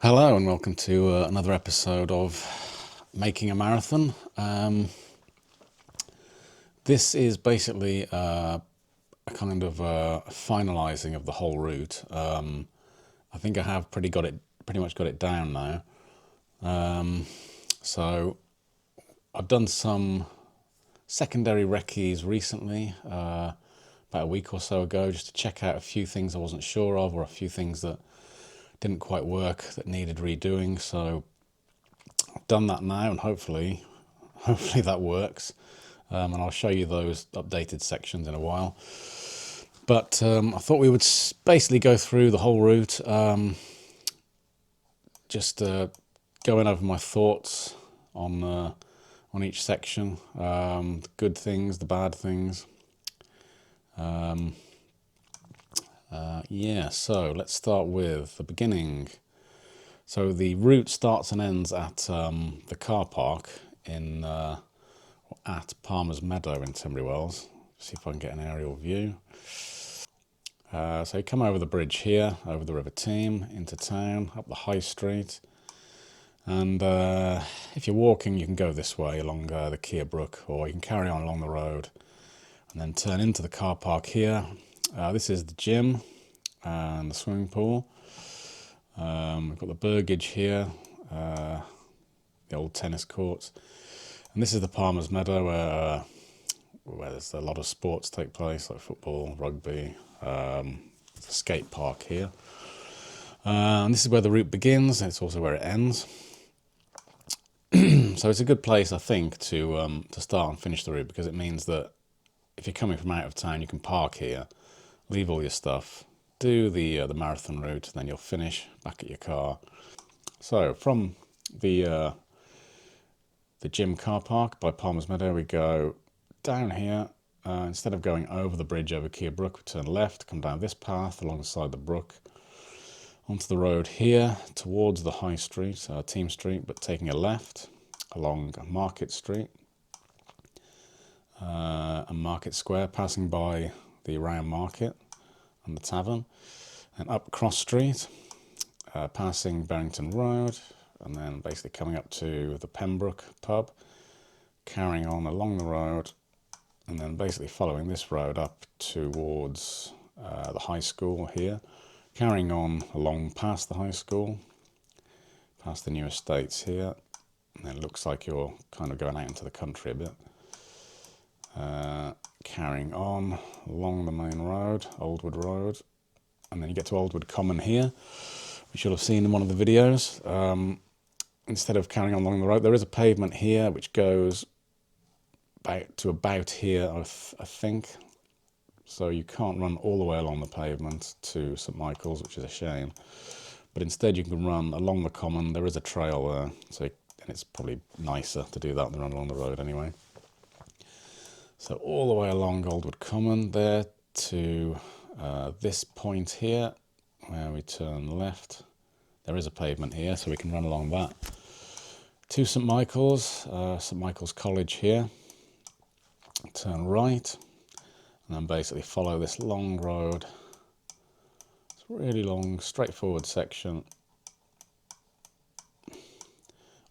Hello and welcome to another episode of Making a Marathon. This is basically a kind of finalising of the whole route. I think I have pretty much got it down now. So I've done some secondary recce's recently, about a week or so ago, just to check out a few things I wasn't sure of, or a few things that didn't quite work that needed redoing. So I've done that now, and hopefully that works. And I'll show you those updated sections in a while. But I thought we would basically go through the whole route, just going over my thoughts on each section, the good things, the bad things. Yeah, so let's start with the beginning. So the route starts and ends at the car park at Palmer's Meadow in Tunbridge Wells. See if I can get an aerial view. So you come over the bridge here, over the River Teme, into town, up the High Street. And if you're walking, you can go this way along the Keir Brook, or you can carry on along the road and then turn into the car park here. This is the gym and the swimming pool. We've got the Burgage here, the old tennis courts. And this is the Palmer's Meadow, where there's a lot of sports take place, like football, rugby, the skate park here. And this is where the route begins, and it's also where it ends. So it's a good place, I think, to start and finish the route, because it means that if you're coming from out of town, you can park here, leave all your stuff, do the marathon route, and then you'll finish back at your car. So from the gym car park by Palmer's Meadow, we go down here. Instead of going over the bridge over Keir Brook, we turn left, come down this path alongside the brook, onto the road here towards the High Street, Teme Street, but taking a left along Market Street and Market Square, passing by the Round Market and the tavern, and up Cross Street, passing Barrington Road, and then basically coming up to the Pembroke pub, carrying on along the road, and then basically following this road up towards the high school here, carrying on along past the high school, past the new estates here, and it looks like you're kind of going out into the country a bit. Carrying on along the main road, Oldwood Road, and then you get to Oldwood Common here, which you'll have seen in one of the videos. Instead of carrying on along the road, there is a pavement here which goes about here, I think. So you can't run all the way along the pavement to St Michael's, which is a shame. But instead you can run along the common. There is a trail there, and it's probably nicer to do that than run along the road anyway. So all the way along Oldwood Common there to this point here, where we turn left. There is a pavement here, so we can run along that. To St Michael's College here. Turn right, and then basically follow this long road. It's a really long, straightforward section,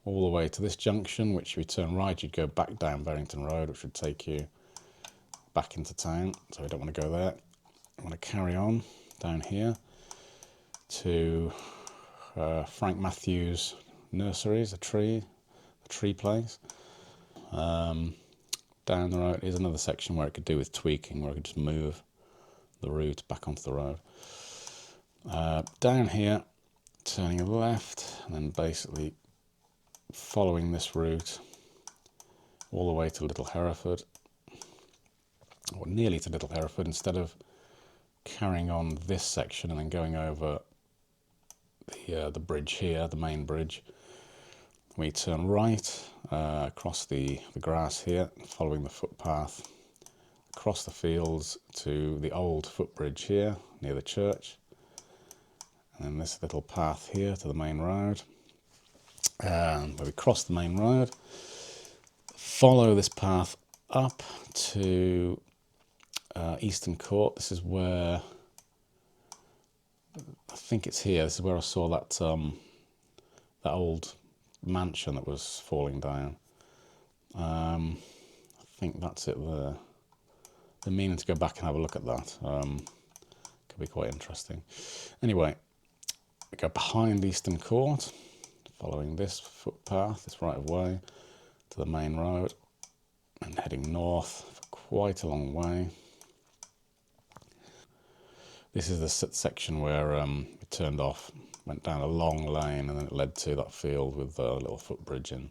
all the way to this junction, which if you turn right, you'd go back down Barrington Road, which would take you back into town, so we don't want to go there. I want to carry on down here to Frank Matthews Nurseries, the tree place. Down the road is another section where it could do with tweaking, where I could just move the route back onto the road. Down here, turning left, and then basically following this route all the way to Little Hereford, or nearly to Little Hereford, instead of carrying on this section and then going over the bridge here, the main bridge. We turn right, across the grass here, following the footpath, across the fields to the old footbridge here, near the church, and then this little path here to the main road. And where we cross the main road, follow this path up to Eastern Court. This is where, I think it's here, this is where I saw that that old mansion that was falling down. I think that's it there. Been meaning to go back and have a look at that. Could be quite interesting. Anyway, we go behind Eastern Court, following this footpath, this right of way, to the main road, and heading north for quite a long way. This is the section where it turned off, went down a long lane, and then it led to that field with a little footbridge in.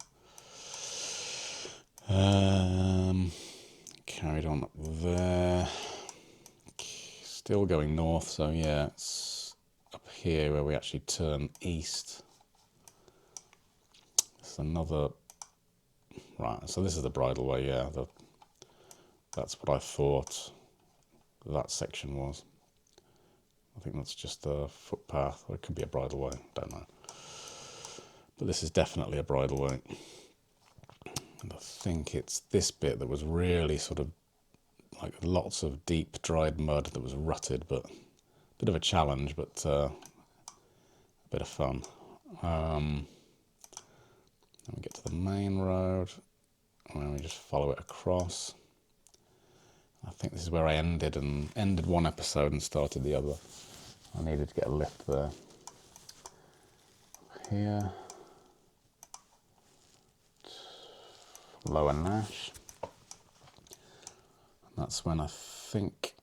Carried on up there, still going north, so yeah, it's up here where we actually turn east. This is another, right, so this is the bridleway, yeah, that's what I thought that section was. I think that's just a footpath, or it could be a bridleway, don't know. But this is definitely a bridleway. And I think it's this bit that was really sort of like lots of deep dried mud that was rutted, but a bit of a challenge, but a bit of fun. Then we get to the main road, and then we just follow it across. I think this is where I ended one episode and started the other. I needed to get a lift there. Here, Lower Nash. That's when I think,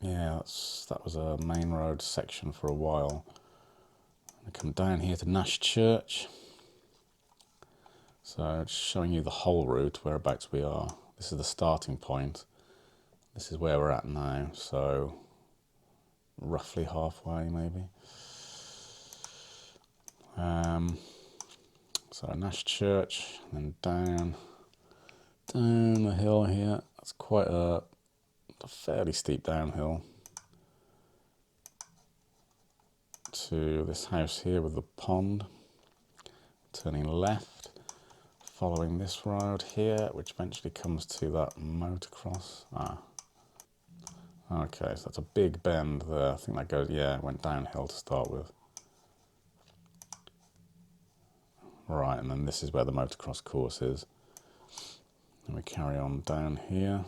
yeah, that was a main road section for a while. I come down here to Nash Church. So it's showing you the whole route, whereabouts we are. This is the starting point. This is where we're at now, so roughly halfway maybe. So Nash Church, and then down the hill here. That's quite a fairly steep downhill to this house here with the pond. Turning left, following this road here, which eventually comes to that motocross. Okay, so that's a big bend there. I think that goes, yeah, it went downhill to start with. Right, and then this is where the motocross course is. And we carry on down here.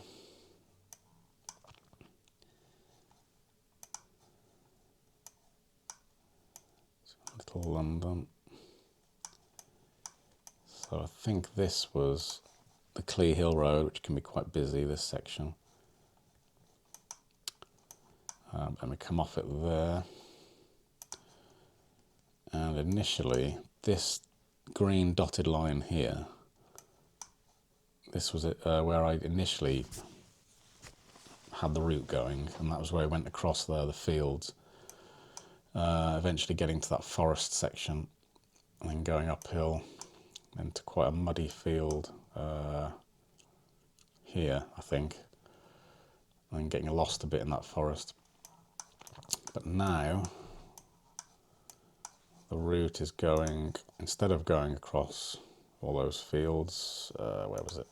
Little London. So I think this was the Clee Hill Road, which can be quite busy, this section. And we come off it there. And initially, this green dotted line here, this was it, where I initially had the route going, and that was where I went across there, the fields, eventually getting to that forest section, and then going uphill into quite a muddy field here, I think, and then getting lost a bit in that forest. But now the route is going, instead of going across all those fields, where was it?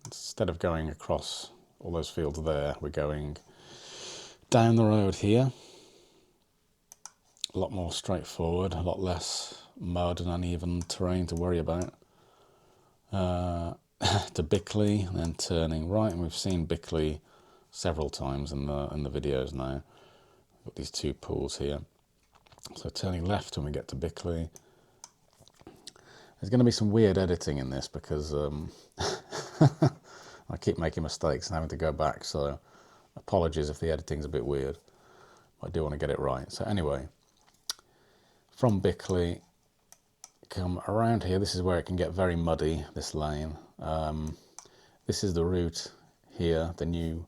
Instead of going across all those fields there, we're going down the road here. A lot more straightforward, a lot less mud and uneven terrain to worry about. To Bickley, and then turning right, and we've seen Bickley several times in the videos now. We've got these two pools here. So turning left when we get to Bickley. There's going to be some weird editing in this because I keep making mistakes and having to go back, so apologies if the editing's a bit weird. I do want to get it right. So anyway, from Bickley, come around here. This is where it can get very muddy, this lane. This is the route here, the new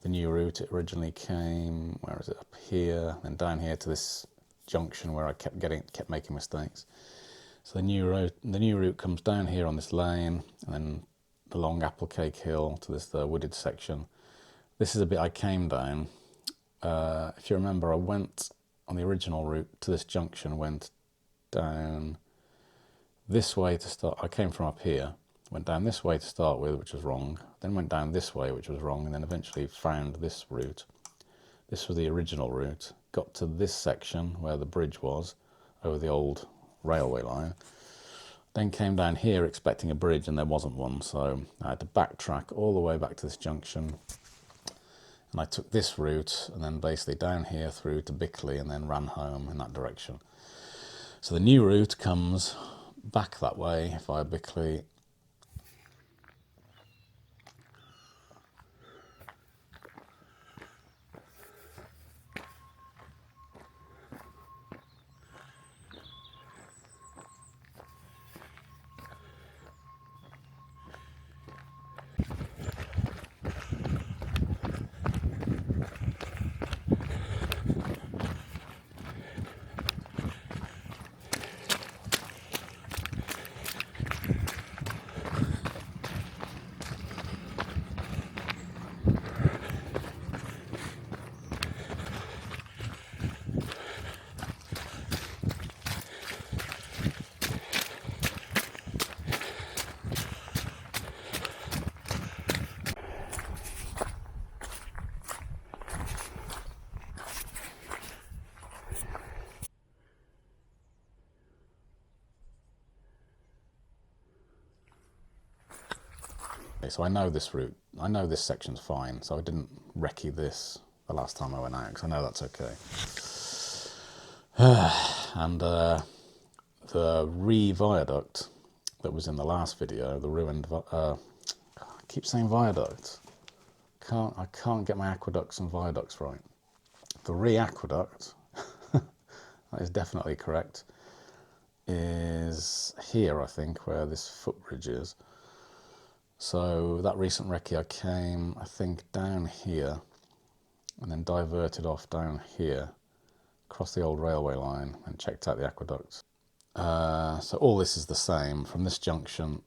route. It originally came, where is it, up here, and down here to this junction where I kept making mistakes. So the new route comes down here on this lane, and then the long Applecake Hill to this wooded section. This is a bit I came down. If you remember, I went on the original route to this junction, went down this way to start. I came from up here, went down this way to start with, which was wrong, then went down this way, which was wrong, and then eventually found this route. This was the original route. Got to this section where the bridge was, over the old railway line. Then came down here expecting a bridge and there wasn't one, so I had to backtrack all the way back to this junction. And I took this route and then basically down here through to Bickley and then ran home in that direction. So the new route comes back that way via Bickley. So I know this route, I know this section's fine, so I didn't recce this the last time I went out, because I know that's okay. And the re-viaduct that was in the last video, the ruined, I keep saying viaduct. I can't get my aqueducts and viaducts right. The re-aqueduct, that is definitely correct, is here, I think, where this footbridge is. So that recent recce, I came, I think, down here and then diverted off down here, across the old railway line and checked out the aqueducts. So all this is the same. From this junction,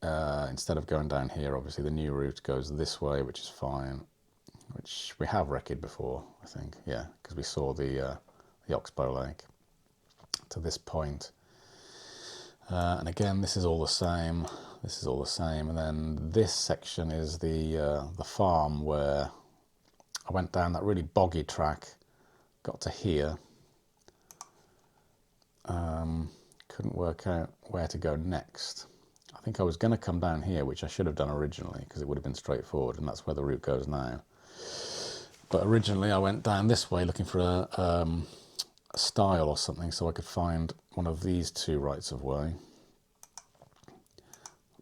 instead of going down here, obviously the new route goes this way, which is fine, which we have recce'd before, I think, yeah, because we saw the Oxbow Lake to this point. And again, this is all the same. This is all the same, and then this section is the farm where I went down that really boggy track, got to here, couldn't work out where to go next. I think I was going to come down here, which I should have done originally, because it would have been straightforward, and that's where the route goes now. But originally I went down this way looking for a stile or something, so I could find one of these two rights of way.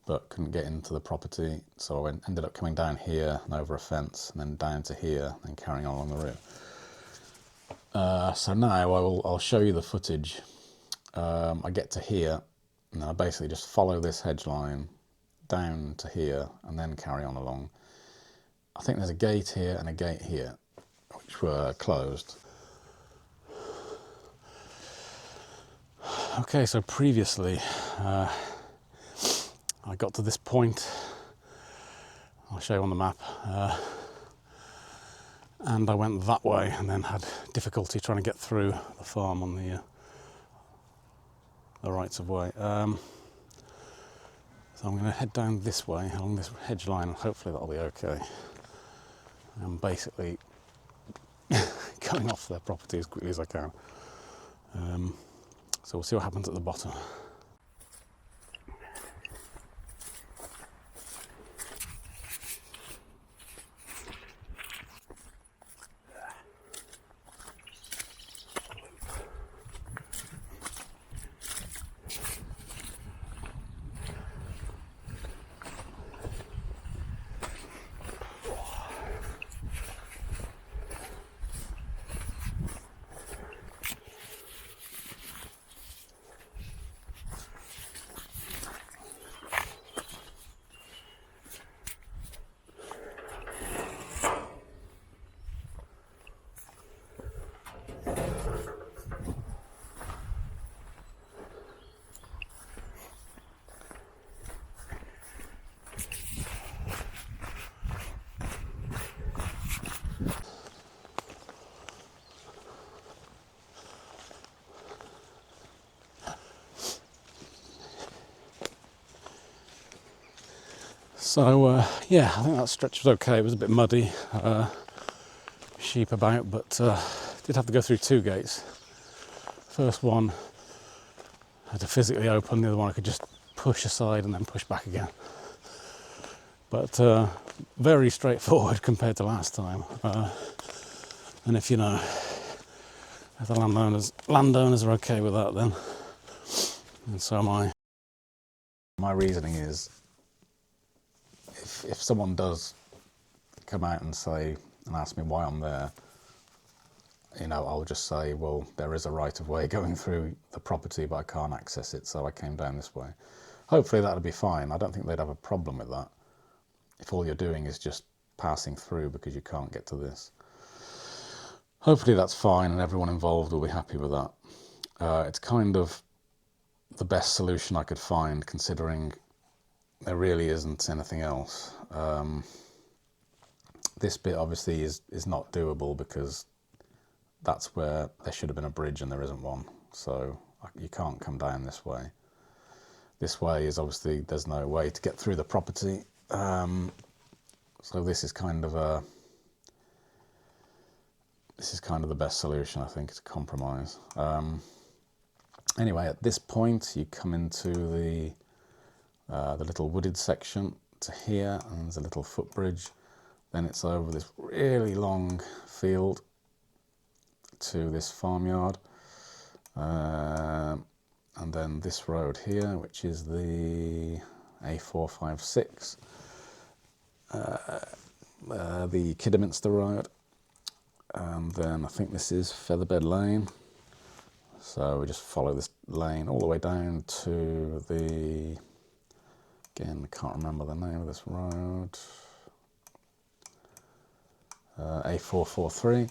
But couldn't get into the property, so I ended up coming down here and over a fence and then down to here and carrying on along the route. So now I'll show you the footage. I get to here and I basically just follow this hedge line down to here and then carry on along. I think there's a gate here and a gate here which were closed. Okay, so previously I got to this point, I'll show you on the map, and I went that way and then had difficulty trying to get through the farm on the rights of way. So I'm going to head down this way along this hedge line and hopefully that'll be okay. I'm basically going off their property as quickly as I can. So we'll see what happens at the bottom. So yeah, I think that stretch was okay. It was a bit muddy, sheep about, but did have to go through two gates. first one I had to physically open, the other one I could just push aside and then push back again. But very straightforward compared to last time. And if you know, if the landowners are okay with that, then and so am I. My reasoning is, if someone does come out and say and ask me why I'm there, you know, I'll just say, well, there is a right of way going through the property, but I can't access it, so I came down this way. Hopefully that'll be fine. I don't think they'd have a problem with that if all you're doing is just passing through because you can't get to this. Hopefully that's fine and everyone involved will be happy with that. It's kind of the best solution I could find, considering there really isn't anything else. This bit obviously is not doable because that's where there should have been a bridge and there isn't one, so you can't come down this way. This way is obviously, there's no way to get through the property, so this is kind of the best solution, I think. It's a compromise. Anyway, at this point you come into the little wooded section to here, and there's a little footbridge. Then it's over this really long field to this farmyard, and then this road here, which is the A456, the Kidderminster Road, and then I think this is Featherbed Lane. So we just follow this lane all the way down to the, again, I can't remember the name of this road, A443,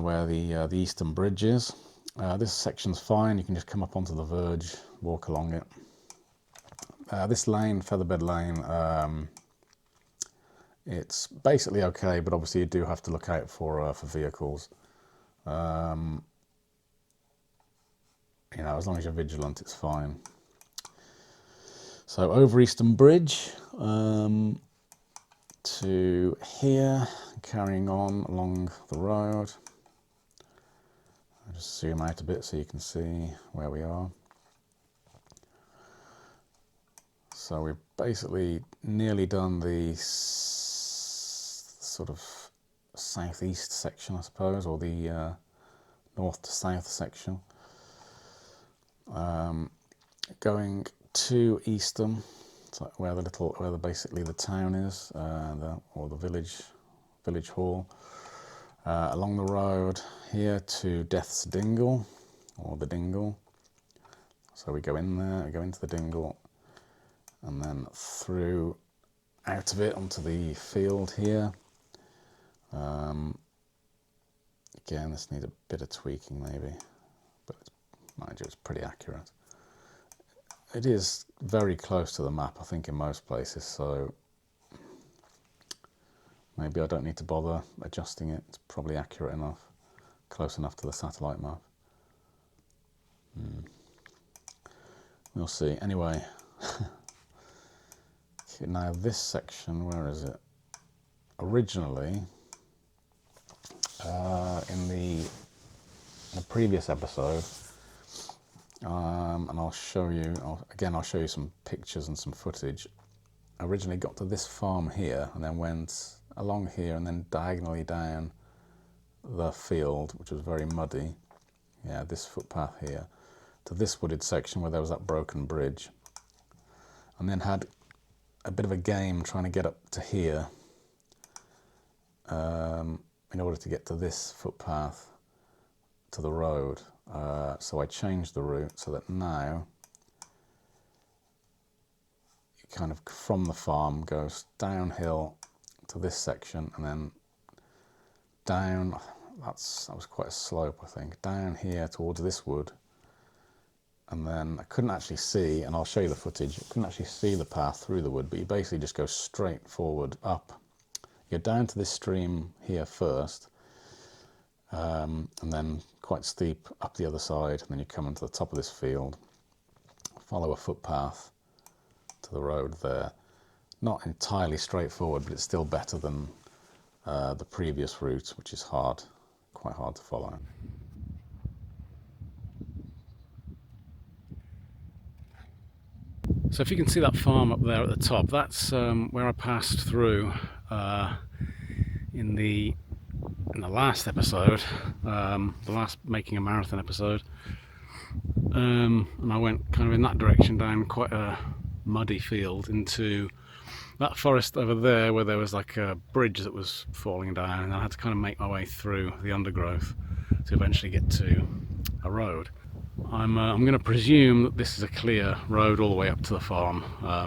where the Eastern Bridge is. This section's fine, you can just come up onto the verge, walk along it. This lane, Featherbed Lane, it's basically okay, but obviously you do have to look out for vehicles. You know, as long as you're vigilant, it's fine. So over Eastern Bridge to here, carrying on along the road. I'll just zoom out a bit so you can see where we are. So we've basically nearly done the sort of southeast section, I suppose, or the north to south section. Going to Eastham, so where basically the town is, or the village hall. Along the road here to Death's Dingle, or the Dingle. So we go in there, we go into the Dingle, and then through out of it onto the field here. Again, this needs a bit of tweaking maybe, but mind you, it's pretty accurate. It is very close to the map, I think, in most places, so maybe I don't need to bother adjusting it. It's probably accurate enough, close enough to the satellite map. We'll see. Anyway, now this section, where is it? Originally, in the previous episode, and I'll show you, I'll show you some pictures and some footage. I originally got to this farm here and then went along here and then diagonally down the field, which was very muddy, yeah, this footpath here, to this wooded section where there was that broken bridge, and then had a bit of a game trying to get up to here in order to get to this footpath to the road. So I changed the route so that now it kind of from the farm goes downhill to this section and then down, that was quite a slope, I think, down here towards this wood, and then I couldn't actually see, and I'll show you the footage, I couldn't actually see the path through the wood, but you basically just go straight forward up. You're down to this stream here first, and then quite steep up the other side, and then you come into the top of this field, follow a footpath to the road there. Not entirely straightforward, but it's still better than the previous route, which is quite hard to follow. So if you can see that farm up there at the top, that's where I passed through in the last episode, the last Making a Marathon episode, and I went kind of in that direction down quite a muddy field into that forest over there where there was like a bridge that was falling down, and I had to kind of make my way through the undergrowth to eventually get to a road. I'm going to presume that this is a clear road all the way up to the farm. I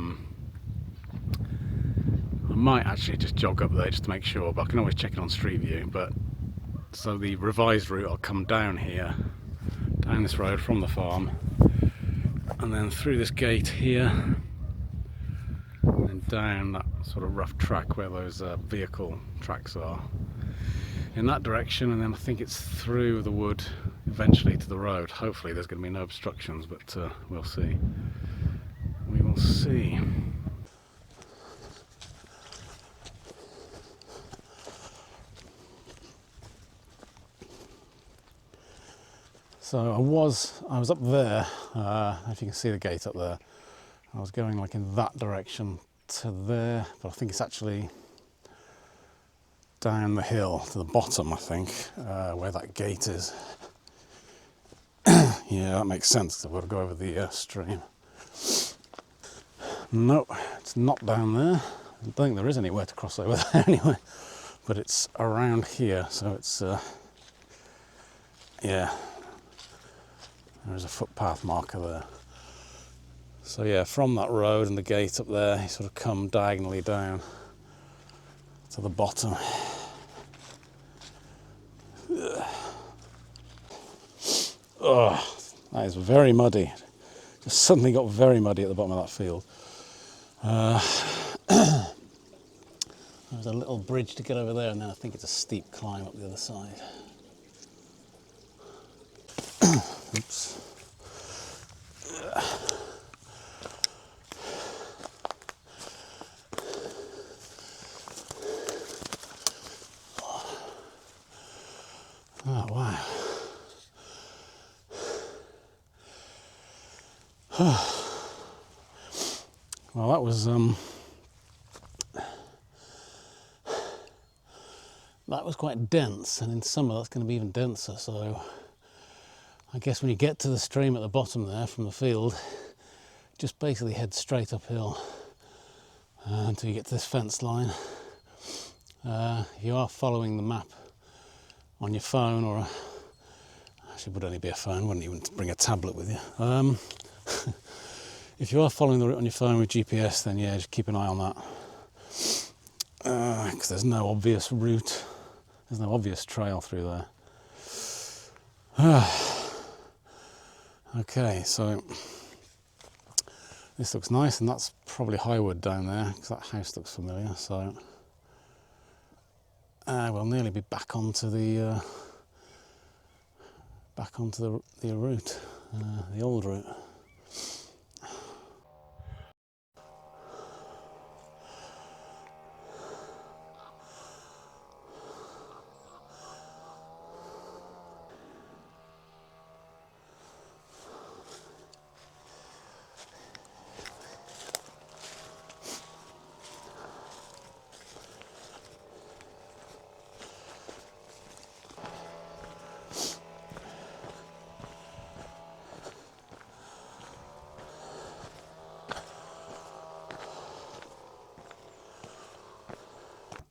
might actually just jog up there just to make sure, but I can always check it on Street View. But so the revised route, I'll come down here, down this road from the farm, and then through this gate here, and down that sort of rough track where those vehicle tracks are, in that direction, and then I think it's through the wood eventually to the road. Hopefully there's going to be no obstructions, but we'll see. We will see. So I was up there, if you can see the gate up there. I was going like in that direction to there, but I think it's actually down the hill to the bottom, I think, where that gate is. Yeah, that makes sense, because I've got to go over the stream. No, it's not down there. I don't think there is anywhere to cross over there anyway, but it's around here, so it's, yeah, there's a footpath marker there. So yeah, from that road and the gate up there, you sort of come diagonally down to the bottom. Oh, that is very muddy. Just suddenly got very muddy at the bottom of that field. There's a little bridge to get over there, and then I think it's a steep climb up the other side. Oops. Oh, wow. Well, that was quite dense, and in summer that's going to be even denser, so I guess when you get to the stream at the bottom there from the field, just basically head straight uphill until you get to this fence line. If you are following the map on your phone, or actually it would only be a phone, wouldn't even bring a tablet with you. If you are following the route on your phone with GPS, then yeah, just keep an eye on that, because there's no obvious route, there's no obvious trail through there. Okay, so this looks nice, and that's probably Highwood down there, because that house looks familiar. So we'll nearly be back onto the route, the old route.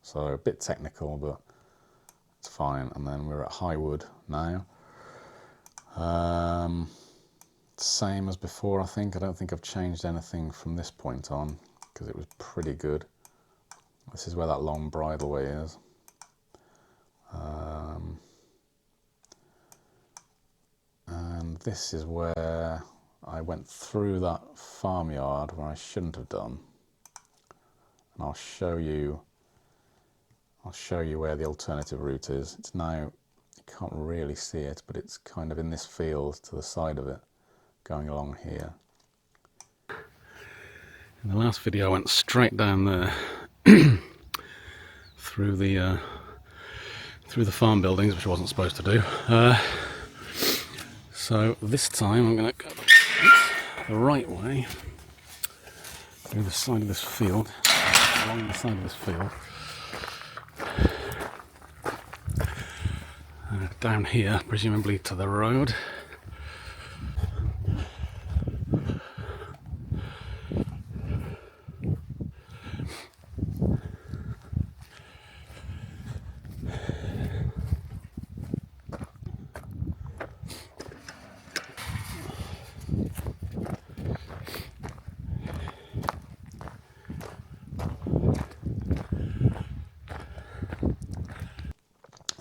So a bit technical, but it's fine. And then we're at Highwood now. Same as before, I think. I don't think I've changed anything from this point on, because it was pretty good. This is where that long bridleway is. And this is where I went through that farmyard where I shouldn't have done. And I'll show you where the alternative route is. It's now, you can't really see it, but it's kind of in this field to the side of it, going along here. In the last video I went straight down there through the farm buildings, which I wasn't supposed to do. So this time I'm going to go the right way. through the side of this field, along the side of this field. Down here, presumably to the road.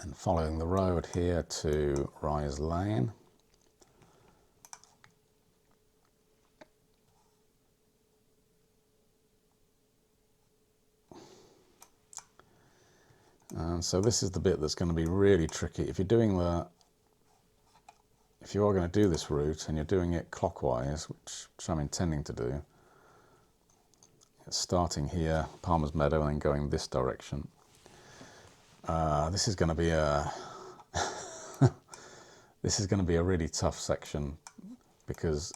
And following the road here to Rise Lane. And so this is the bit that's going to be really tricky. If you are going to do this route and you're doing it clockwise, which I'm intending to do, it's starting here, Palmer's Meadow, and then going this direction. This is going to be a really tough section, because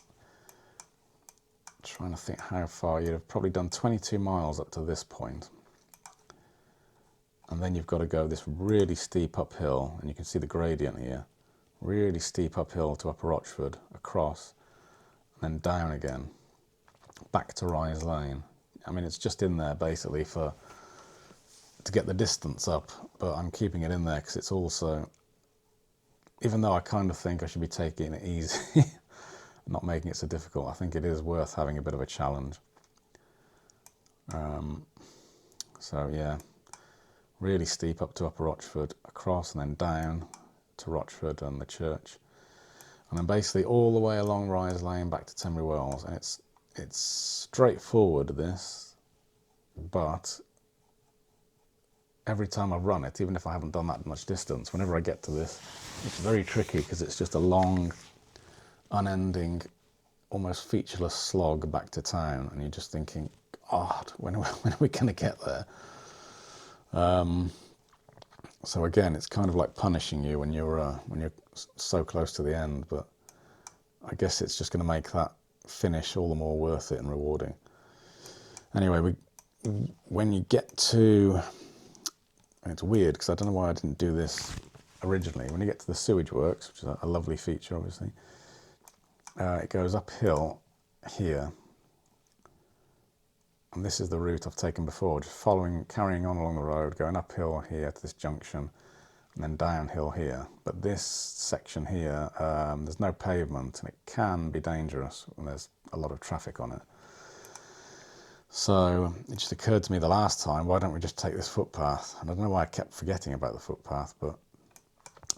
I'm trying to think how far you'd have probably done 22 miles up to this point. And then you've got to go this really steep uphill, and you can see the gradient here, really steep uphill to Upper Rochford, across, and then down again, back to Rise Lane. I mean, it's just in there basically to get the distance up, but I'm keeping it in there because it's also, even though I kind of think I should be taking it easy, not making it so difficult, I think it is worth having a bit of a challenge. So yeah. Really steep up to Upper Rochford, across and then down to Rochford and the church, and then basically all the way along Rise Lane back to Tenbury Wells. And it's straightforward, this, but every time I run it, even if I haven't done that much distance, whenever I get to this, it's very tricky because it's just a long, unending, almost featureless slog back to town, and you're just thinking, God, when are we going to get there? So again, it's kind of like punishing you when you're so close to the end, but I guess it's just going to make that finish all the more worth it and rewarding. Anyway, when you get to, and it's weird because I don't know why I didn't do this originally. When you get to the sewage works, which is a lovely feature, obviously, it goes uphill here. And this is the route I've taken before, just carrying on along the road, going uphill here to this junction, and then downhill here. But this section here, there's no pavement, and it can be dangerous when there's a lot of traffic on it. So it just occurred to me the last time, why don't we just take this footpath? And I don't know why I kept forgetting about the footpath, but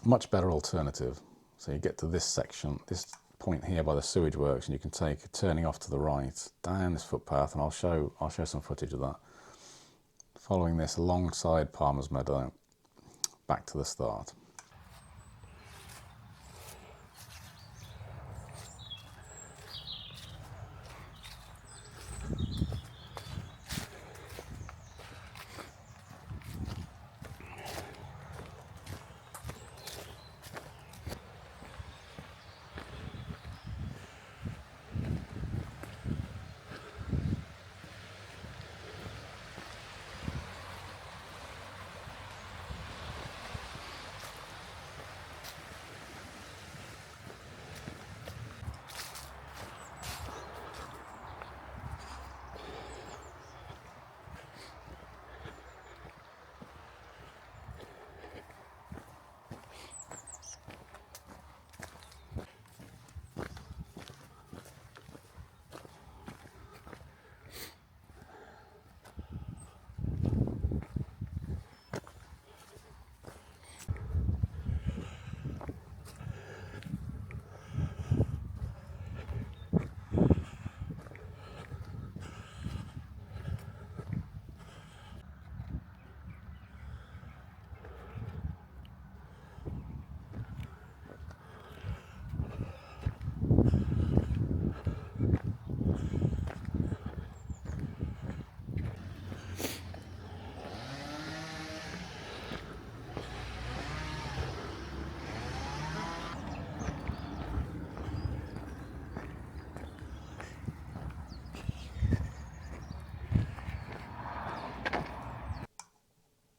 much better alternative. So you get to this section, this point here by the sewage works, and you can take a turning off to the right down this footpath, and I'll show some footage of that. Following this alongside Palmer's Meadow, back to the start.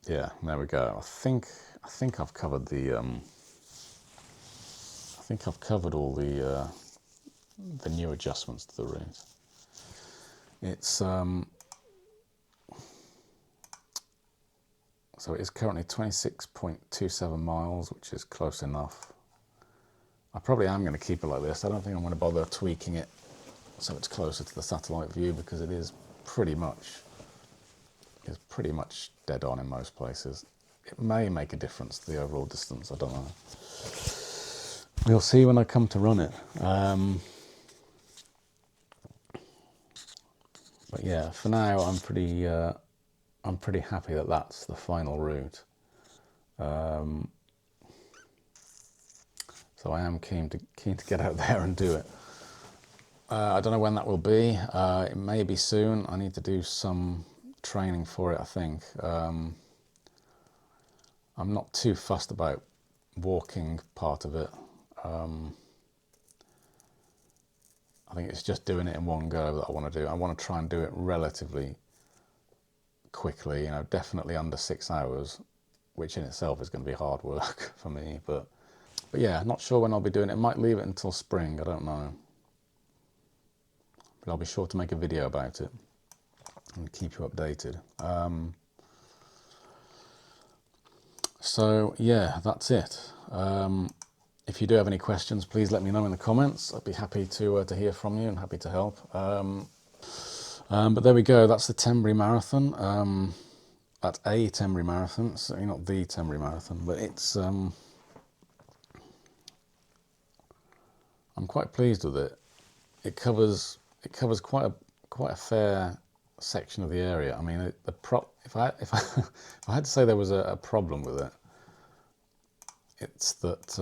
Yeah, there we go. I think I've covered the I think I've covered all the new adjustments to the route. It's so it is currently 26.27 miles, which is close enough. I probably am going to keep it like this. I don't think I'm going to bother tweaking it so it's closer to the satellite view, because it is pretty much dead on in most places. It may make a difference to the overall distance, I don't know. We'll see when I come to run it. But yeah, for now I'm pretty happy that that's the final route. So I am keen to get out there and do it. I don't know when that will be. It may be soon. I need to do some training for it, I think. I'm not too fussed about walking part of it. I think it's just doing it in one go that I want to do. I want to try and do it relatively quickly, you know, definitely under 6 hours, which in itself is going to be hard work for me. But yeah, not sure when I'll be doing it. I might leave it until spring, I don't know. But I'll be sure to make a video about it and keep you updated. So yeah, that's it. If you do have any questions, please let me know in the comments. I'd be happy to hear from you and happy to help. But there we go. That's the Tenbury Marathon. At a Tenbury Marathon, certainly not the Tenbury Marathon, but it's. I'm quite pleased with it. It covers quite a fair section of the area. I mean, if I had to say there was a problem with it, it's that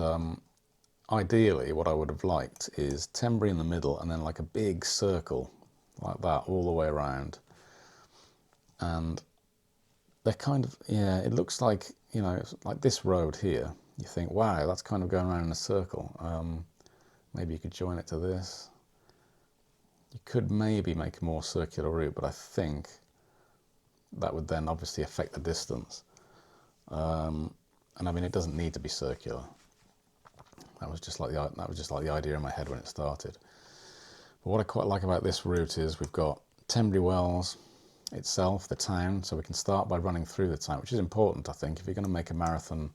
ideally what I would have liked is Tenbury in the middle and then like a big circle like that all the way around. And they're kind of, yeah, it looks like, you know, like this road here. You think, wow, that's kind of going around in a circle. Maybe you could join it to this. You could maybe make a more circular route, but I think that would then obviously affect the distance. And I mean, it doesn't need to be circular. That was just like the idea in my head when it started. But what I quite like about this route is we've got Tenbury Wells itself, the town, so we can start by running through the town, which is important, I think. If you're going to make a marathon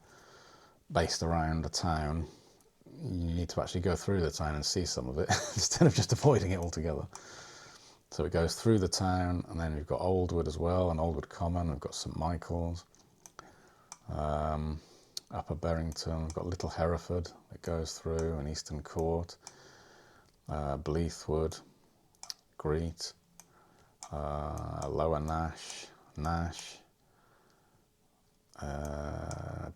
based around a town, you need to actually go through the town and see some of it instead of just avoiding it altogether. So it goes through the town, and then we've got Oldwood as well, and Oldwood Common. We've got St Michael's, Upper Berrington. We've got Little Hereford that goes through, and Eastern Court, Bleathwood, Greet, Lower Nash,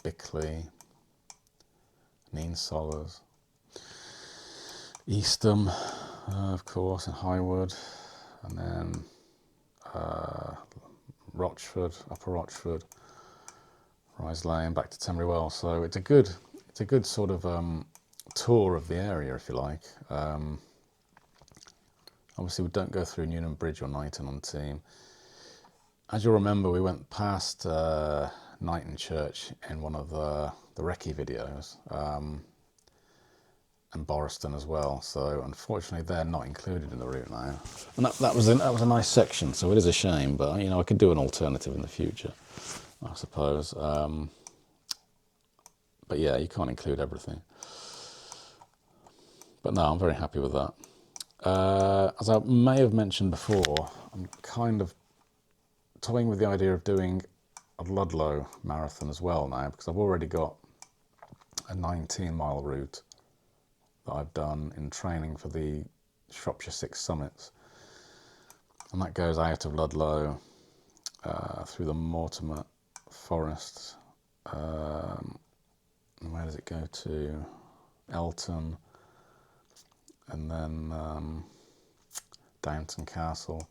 Bickley, Neensollers, Eastham, of course, and Highwood, and then Rochford, Upper Rochford, Rise Lane, back to Tenbury Wells. So it's a good sort of tour of the area, if you like. Obviously, we don't go through Newnham Bridge or Knighton on team. As you'll remember, we went past Knighton Church in one of the recce videos, and Boriston as well. So unfortunately, they're not included in the route now. And that was a nice section. So it is a shame, but you know, I could do an alternative in the future, I suppose. But yeah, you can't include everything. But no, I'm very happy with that. As I may have mentioned before, I'm kind of toying with the idea of doing a Ludlow marathon as well now, because I've already got a 19-mile route that I've done in training for the Shropshire Six Summits, and that goes out of Ludlow through the Mortimer Forest. Where does it go to? Elton, and then Downton Castle,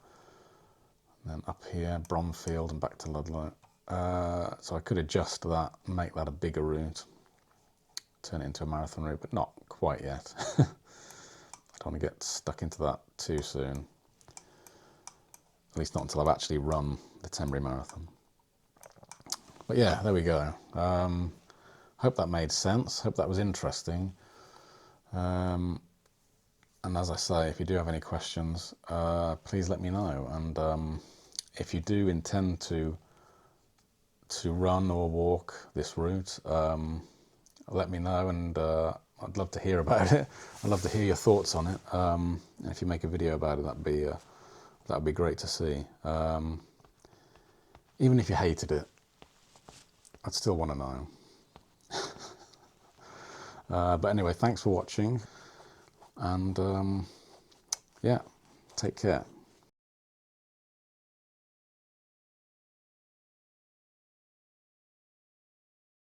and then up here Bromfield and back to Ludlow. So I could adjust that and make that a bigger route, turn it into a marathon route, but not quite yet. I don't want to get stuck into that too soon, at least not until I've actually run the Tenbury Marathon. But yeah, there we go. Hope that made sense. Hope that was interesting. And as I say, if you do have any questions, please let me know. And if you do intend to run or walk this route, let me know, and I'd love to hear about it. I'd love to hear your thoughts on it. And if you make a video about it, that'd be great to see. Even if you hated it, I'd still want to know. But anyway, thanks for watching, and yeah, take care.